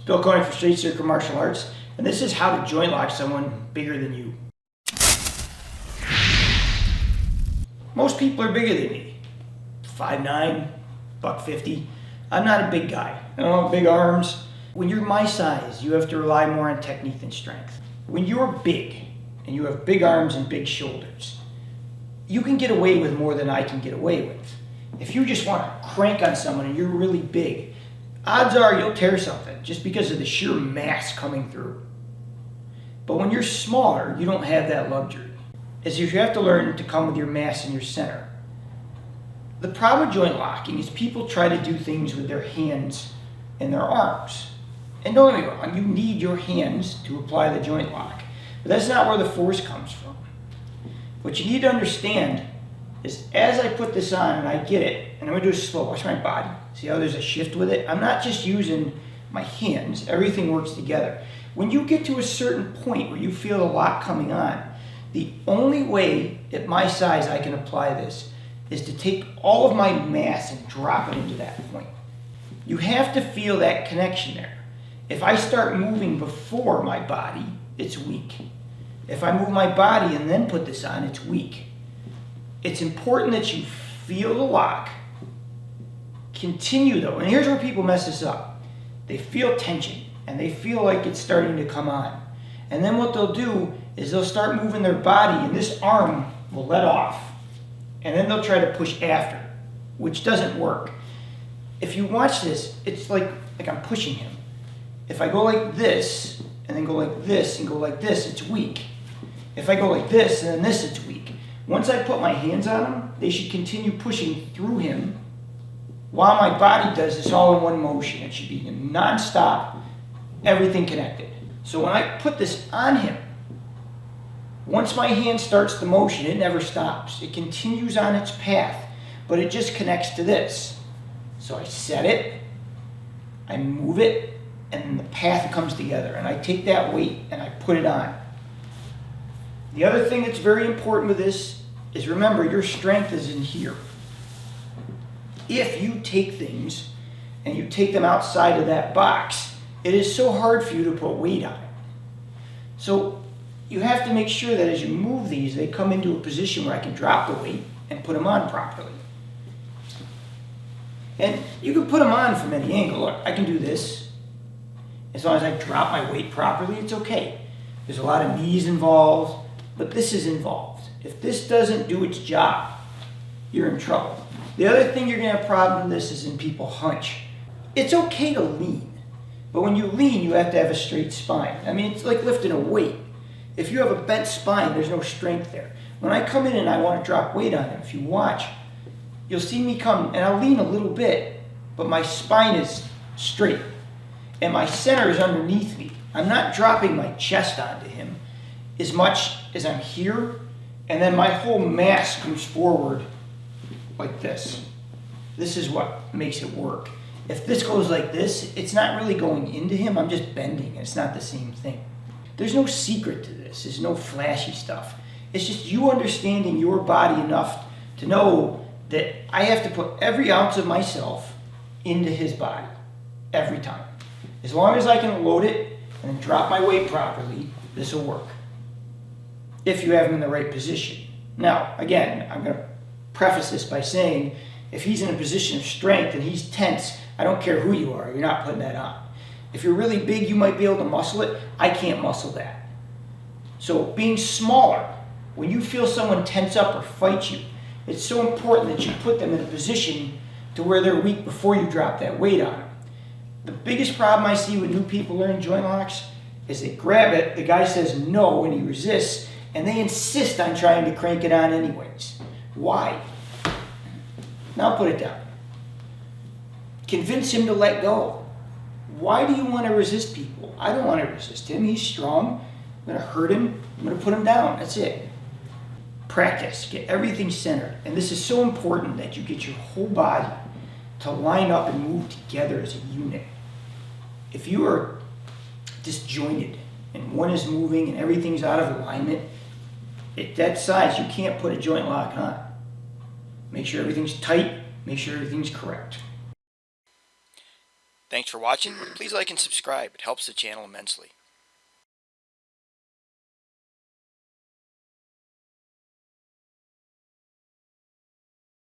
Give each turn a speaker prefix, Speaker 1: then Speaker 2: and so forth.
Speaker 1: Bill Koenig for Straight Circle Martial Arts, and this is how to joint lock someone bigger than you. Most people are bigger than me. 5'9", $150. I'm not a big guy. I don't have big arms. When you're my size, you have to rely more on technique than strength. When you're big, and you have big arms and big shoulders, you can get away with more than I can get away with. If you just want to crank on someone and you're really big, odds are you'll tear something just because of the sheer mass coming through. But when you're smaller, you don't have that luxury. As you have to learn to come with your mass in your center. The problem with joint locking is people try to do things with their hands and their arms. And don't get me wrong, you need your hands to apply the joint lock. But that's not where the force comes from. What you need to understand is as I put this on and I get it, and I'm going to do it slow, watch my body. See how there's a shift with it? I'm not just using my hands, everything works together. When you get to a certain point where you feel the lock coming on, the only way at my size I can apply this is to take all of my mass and drop it into that point. You have to feel that connection there. If I start moving before my body, it's weak. If I move my body and then put this on, it's weak. It's important that you feel the lock. Continue though, and here's where people mess this up. They feel tension and they feel like it's starting to come on. And then what they'll do is they'll start moving their body and this arm will let off. And then they'll try to push after, which doesn't work. If you watch this, it's like I'm pushing him. If I go like this, and then go like this, and go like this, it's weak. If I go like this, and then this, it's weak. Once I put my hands on him, they should continue pushing through him while my body does this all in one motion. It should be non-stop, everything connected. So when I put this on him, once my hand starts the motion, it never stops. It continues on its path, but it just connects to this. So I set it, I move it, and the path comes together. And I take that weight and I put it on. The other thing that's very important with this is remember, your strength is in here. If you take things and you take them outside of that box, it is so hard for you to put weight on it. So you have to make sure that as you move these, they come into a position where I can drop the weight and put them on properly. And you can put them on from any angle. Look, I can do this. As long as I drop my weight properly, it's okay. There's a lot of knees involved, but this is involved. If this doesn't do its job, you're in trouble. The other thing you're going to have a problem with this is in people hunch. It's okay to lean, but when you lean, you have to have a straight spine. I mean, it's like lifting a weight. If you have a bent spine, there's no strength there. When I come in and I want to drop weight on him, if you watch, you'll see me come, and I'll lean a little bit, but my spine is straight, and my center is underneath me. I'm not dropping my chest onto him as much as I'm here, and then my whole mass comes forward like this. This is what makes it work. If this goes like this, it's not really going into him, I'm just bending. It's not the same thing. There's no secret to this. There's no flashy stuff. It's just you understanding your body enough to know that I have to put every ounce of myself into his body every time. As long as I can load it and then drop my weight properly, this will work. If you have him in the right position. Now, again, I'm going to preface this by saying if he's in a position of strength and he's tense, I don't care who you are, you're not putting that on. If you're really big, you might be able to muscle it. I can't muscle that. So being smaller, when you feel someone tense up or fight you, it's so important that you put them in a position to where they're weak before you drop that weight on them. The biggest problem I see with new people learning joint locks is they grab it, the guy says no and he resists, and they insist on trying to crank it on anyways. Why? Now put it down. Convince him to let go. Why do you want to resist people? I don't want to resist him. He's strong. I'm going to hurt him. I'm going to put him down. That's it. Practice. Get everything centered. And this is so important that you get your whole body to line up and move together as a unit. If you are disjointed and one is moving and everything's out of alignment, at that size, you can't put a joint lock on. Make sure everything's tight. Make sure everything's correct. Thanks for watching. Please like and subscribe. It helps the channel immensely.